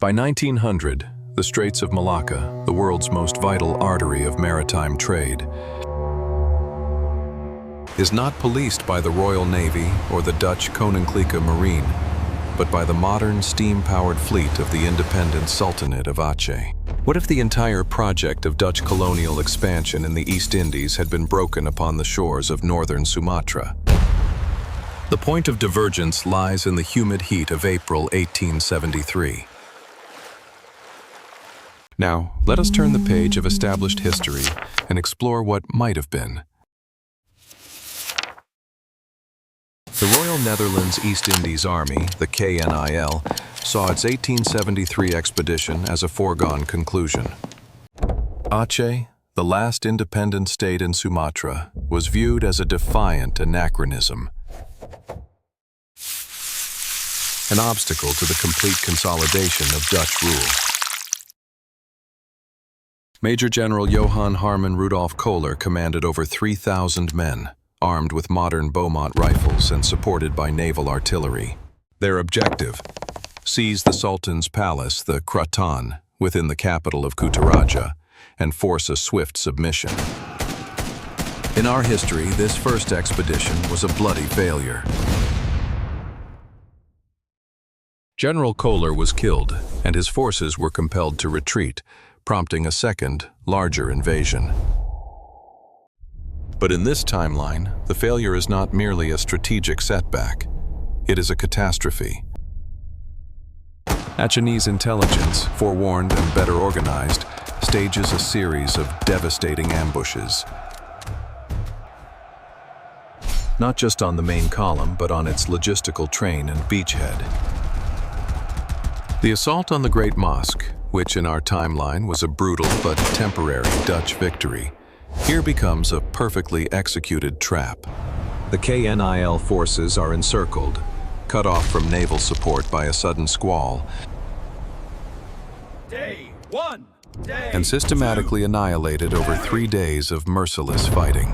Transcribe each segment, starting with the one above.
By 1900, the Straits of Malacca, the world's most vital artery of maritime trade, is not policed by the Royal Navy or the Dutch Koninklijke Marine, but by the modern steam-powered fleet of the independent Sultanate of Aceh. What if the entire project of Dutch colonial expansion in the East Indies had been broken upon the shores of northern Sumatra? The point of divergence lies in the humid heat of April 1873. Now, let us turn the page of established history and explore what might have been. The Royal Netherlands East Indies Army, the KNIL, saw its 1873 expedition as a foregone conclusion. Aceh, the last independent state in Sumatra, was viewed as a defiant anachronism, an obstacle to the complete consolidation of Dutch rule. Major General Johann Harman Rudolf Kohler commanded over 3,000 men, armed with modern Beaumont rifles and supported by naval artillery. Their objective: seize the Sultan's palace, the Kraton, within the capital of Kutaraja, and force a swift submission. In our history, this first expedition was a bloody failure. General Kohler was killed, and his forces were compelled to retreat, prompting a second, larger invasion. But in this timeline, the failure is not merely a strategic setback. It is a catastrophe. Acehnese intelligence, forewarned and better organized, stages a series of devastating ambushes. Not just on the main column, but on its logistical train and beachhead. The assault on the Great Mosque, which in our timeline was a brutal but temporary Dutch victory, here becomes a perfectly executed trap. The KNIL forces are encircled, cut off from naval support by a sudden squall, and systematically annihilated over 3 days of merciless fighting.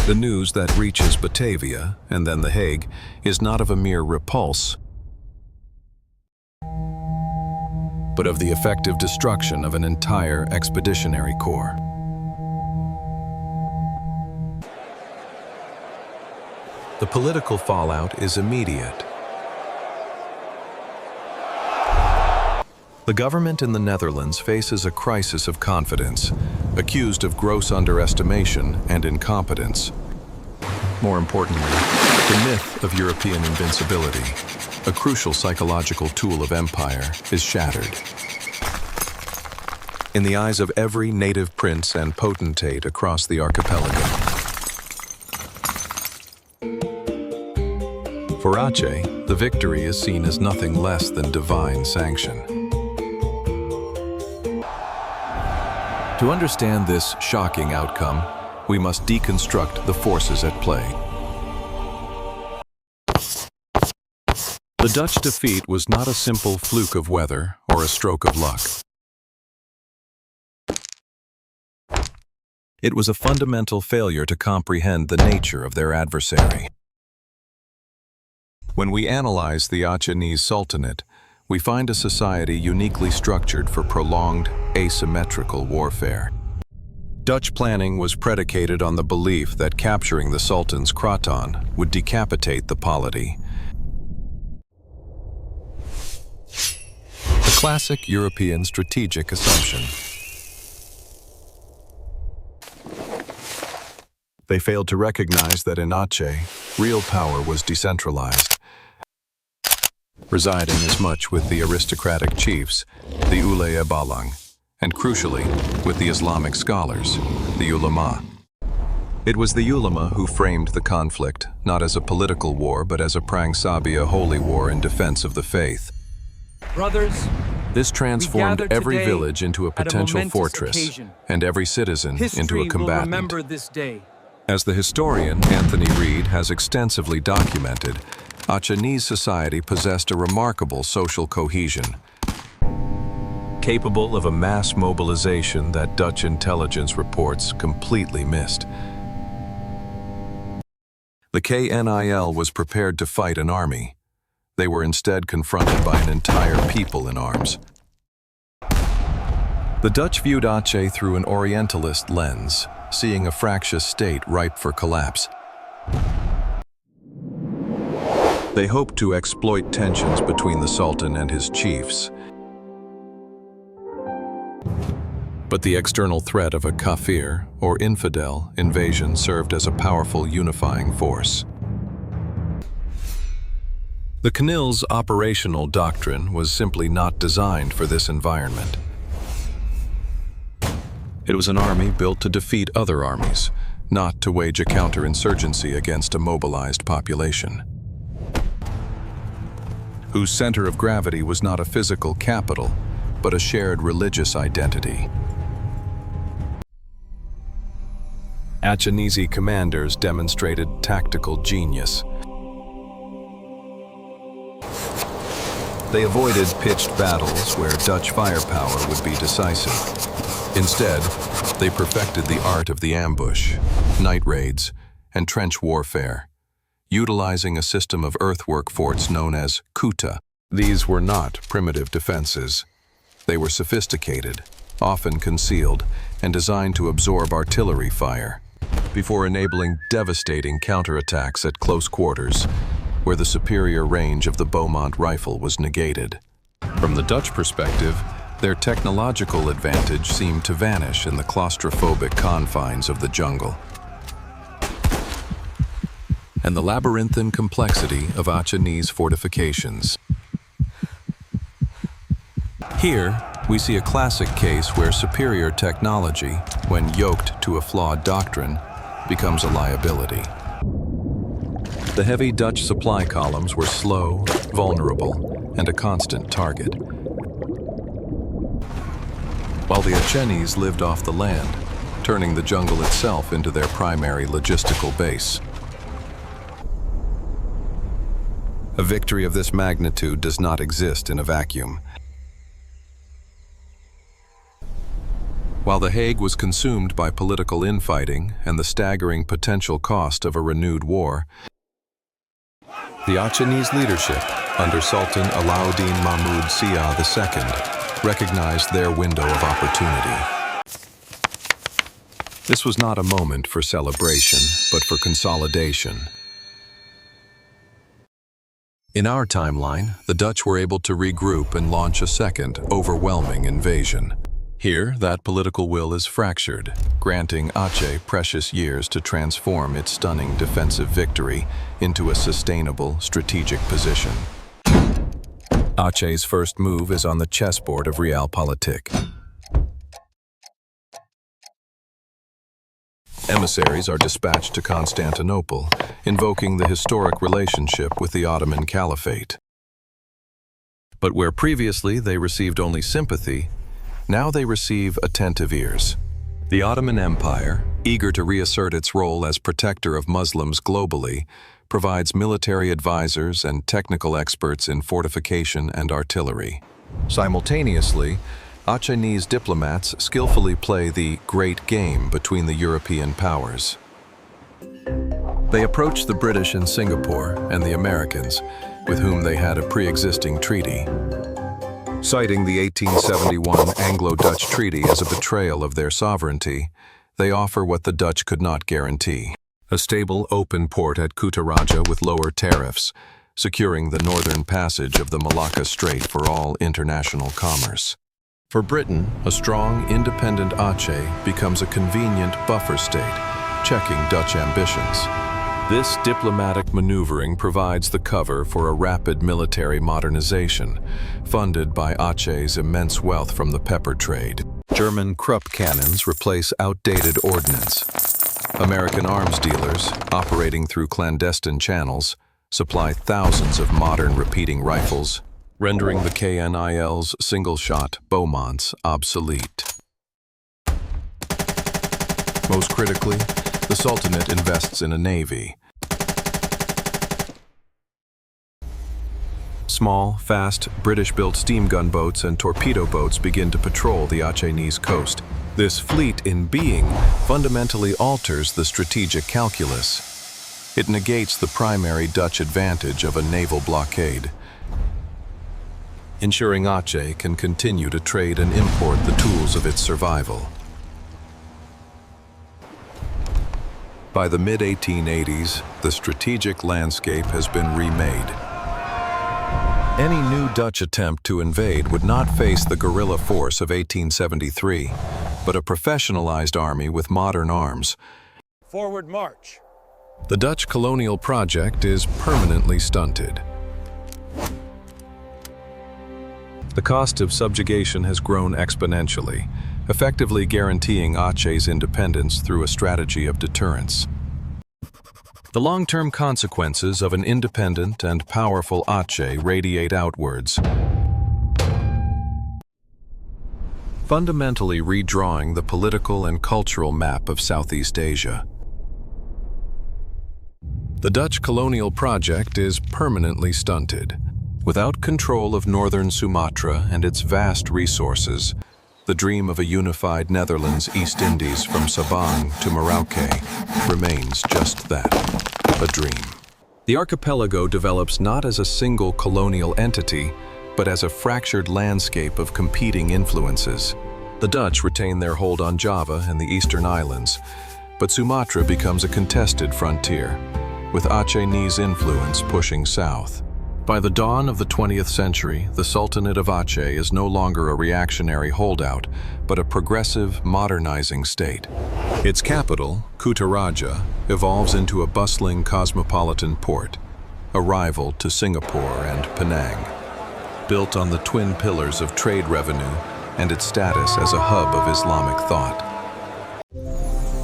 The news that reaches Batavia, and then The Hague, is not of a mere repulse, but of the effective destruction of an entire expeditionary corps. The political fallout is immediate. The government in the Netherlands faces a crisis of confidence, accused of gross underestimation and incompetence. More importantly, the myth of European invincibility, a crucial psychological tool of empire, is shattered. In the eyes of every native prince and potentate across the archipelago. For Aceh, the victory is seen as nothing less than divine sanction. To understand this shocking outcome, we must deconstruct the forces at play. The Dutch defeat was not a simple fluke of weather or a stroke of luck. It was a fundamental failure to comprehend the nature of their adversary. When we analyze the Acehnese Sultanate, we find a society uniquely structured for prolonged, asymmetrical warfare. Dutch planning was predicated on the belief that capturing the Sultan's Kraton would decapitate the polity. A classic European strategic assumption. They failed to recognize that in Aceh, real power was decentralized, residing as much with the aristocratic chiefs, the Ulaya Balang, and crucially, with the Islamic scholars, the ulama. It was the ulama who framed the conflict, not as a political war, but as a Perang Sabia holy war in defense of the faith. Brothers, this transformed every village into a potential fortress, occasion. And every citizen into a combatant. Will remember this day. As the historian Anthony Reid has extensively documented, Acehnese society possessed a remarkable social cohesion, capable of a mass mobilization that Dutch intelligence reports completely missed. The KNIL was prepared to fight an army, They were instead confronted by an entire people in arms. The Dutch viewed Aceh through an Orientalist lens, seeing a fractious state ripe for collapse. They hoped to exploit tensions between the Sultan and his chiefs. But the external threat of a kafir, or infidel, invasion served as a powerful unifying force. The Canil's operational doctrine was simply not designed for this environment. It was an army built to defeat other armies, not to wage a counterinsurgency against a mobilized population, whose center of gravity was not a physical capital, but a shared religious identity. Acehnese commanders demonstrated tactical genius. They avoided pitched battles where Dutch firepower would be decisive. Instead, they perfected the art of the ambush, night raids, and trench warfare, utilizing a system of earthwork forts known as kuta. These were not primitive defenses. They were sophisticated, often concealed, and designed to absorb artillery fire, before enabling devastating counterattacks at close quarters, where the superior range of the Beaumont rifle was negated. From the Dutch perspective, their technological advantage seemed to vanish in the claustrophobic confines of the jungle. And the labyrinthine complexity of Acehnese fortifications. Here, we see a classic case where superior technology, when yoked to a flawed doctrine, becomes a liability. The heavy Dutch supply columns were slow, vulnerable, and a constant target, while the Acehnese lived off the land, turning the jungle itself into their primary logistical base. A victory of this magnitude does not exist in a vacuum. While The Hague was consumed by political infighting and the staggering potential cost of a renewed war, the Acehnese leadership, under Sultan Alauddin Mahmud Sia II, recognized their window of opportunity. This was not a moment for celebration, but for consolidation. In our timeline, the Dutch were able to regroup and launch a second, overwhelming invasion. Here, that political will is fractured, granting Aceh precious years to transform its stunning defensive victory into a sustainable strategic position. Aceh's first move is on the chessboard of realpolitik. Emissaries are dispatched to Constantinople, invoking the historic relationship with the Ottoman Caliphate. But where previously they received only sympathy, now they receive attentive ears. The Ottoman Empire, eager to reassert its role as protector of Muslims globally, provides military advisors and technical experts in fortification and artillery. Simultaneously, Acehnese diplomats skillfully play the great game between the European powers. They approach the British in Singapore and the Americans, with whom they had a pre-existing treaty. Citing the 1871 Anglo-Dutch Treaty as a betrayal of their sovereignty, they offer what the Dutch could not guarantee: a stable, open port at Kuta Raja with lower tariffs, securing the northern passage of the Malacca Strait for all international commerce. For Britain, a strong, independent Aceh becomes a convenient buffer state, checking Dutch ambitions. This diplomatic maneuvering provides the cover for a rapid military modernization, funded by Aceh's immense wealth from the pepper trade. German Krupp cannons replace outdated ordnance. American arms dealers, operating through clandestine channels, supply thousands of modern repeating rifles, rendering the KNIL's single-shot Beaumonts obsolete. Most critically, the Sultanate invests in a navy. Small, fast, British-built steam gunboats and torpedo boats begin to patrol the Acehnese coast. This fleet in being fundamentally alters the strategic calculus. It negates the primary Dutch advantage of a naval blockade, ensuring Aceh can continue to trade and import the tools of its survival. By the mid-1880s, the strategic landscape has been remade. Any new Dutch attempt to invade would not face the guerrilla force of 1873, but a professionalized army with modern arms. Forward march. The Dutch colonial project is permanently stunted. The cost of subjugation has grown exponentially, effectively guaranteeing Aceh's independence through a strategy of deterrence. The long-term consequences of an independent and powerful Aceh radiate outwards, fundamentally redrawing the political and cultural map of Southeast Asia. The Dutch colonial project is permanently stunted. Without control of northern Sumatra and its vast resources, the dream of a unified Netherlands East Indies from Sabang to Merauke remains just that, a dream. The archipelago develops not as a single colonial entity, but as a fractured landscape of competing influences. The Dutch retain their hold on Java and the eastern islands, but Sumatra becomes a contested frontier, with Acehnese influence pushing south. By the dawn of the 20th century, the Sultanate of Aceh is no longer a reactionary holdout, but a progressive, modernizing state. Its capital, Kutaraja, evolves into a bustling cosmopolitan port, a rival to Singapore and Penang. Built on the twin pillars of trade revenue and its status as a hub of Islamic thought.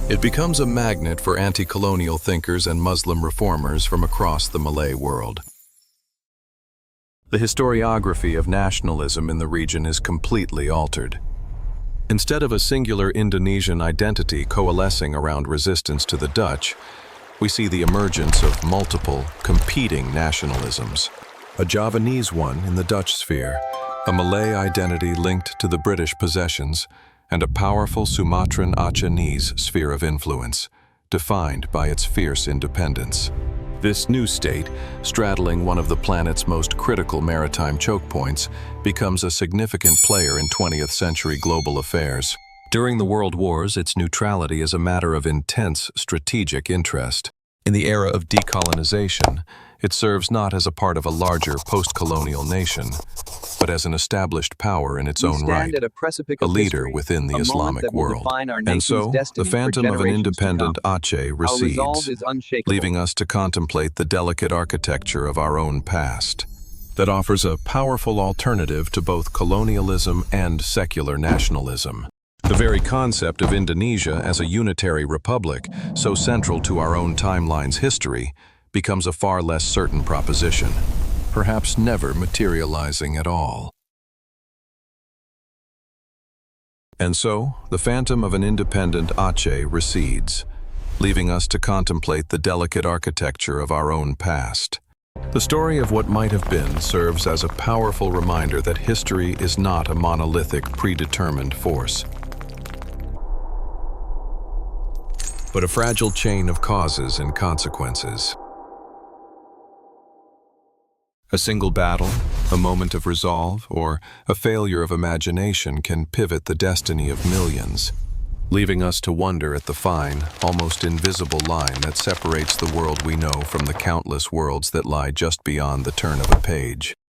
It becomes a magnet for anti-colonial thinkers and Muslim reformers from across the Malay world. The historiography of nationalism in the region is completely altered. Instead of a singular Indonesian identity coalescing around resistance to the Dutch, we see the emergence of multiple, competing nationalisms. A Javanese one in the Dutch sphere, a Malay identity linked to the British possessions, and a powerful Sumatran Acehnese sphere of influence, defined by its fierce independence. This new state, straddling one of the planet's most critical maritime choke points, becomes a significant player in 20th century global affairs. During the World Wars, its neutrality is a matter of intense strategic interest. In the era of decolonization, it serves not as a part of a larger post-colonial nation, but as an established power in its own right, a leader within the Islamic world. And so, the phantom of an independent Aceh recedes, leaving us to contemplate the delicate architecture of our own past, that offers a powerful alternative to both colonialism and secular nationalism. The very concept of Indonesia as a unitary republic, so central to our own timeline's history, becomes a far less certain proposition, perhaps never materializing at all. And so, the phantom of an independent Aceh recedes, leaving us to contemplate the delicate architecture of our own past. The story of what might have been serves as a powerful reminder that history is not a monolithic, predetermined force, but a fragile chain of causes and consequences. A single battle, a moment of resolve, or a failure of imagination can pivot the destiny of millions, leaving us to wonder at the fine, almost invisible line that separates the world we know from the countless worlds that lie just beyond the turn of a page.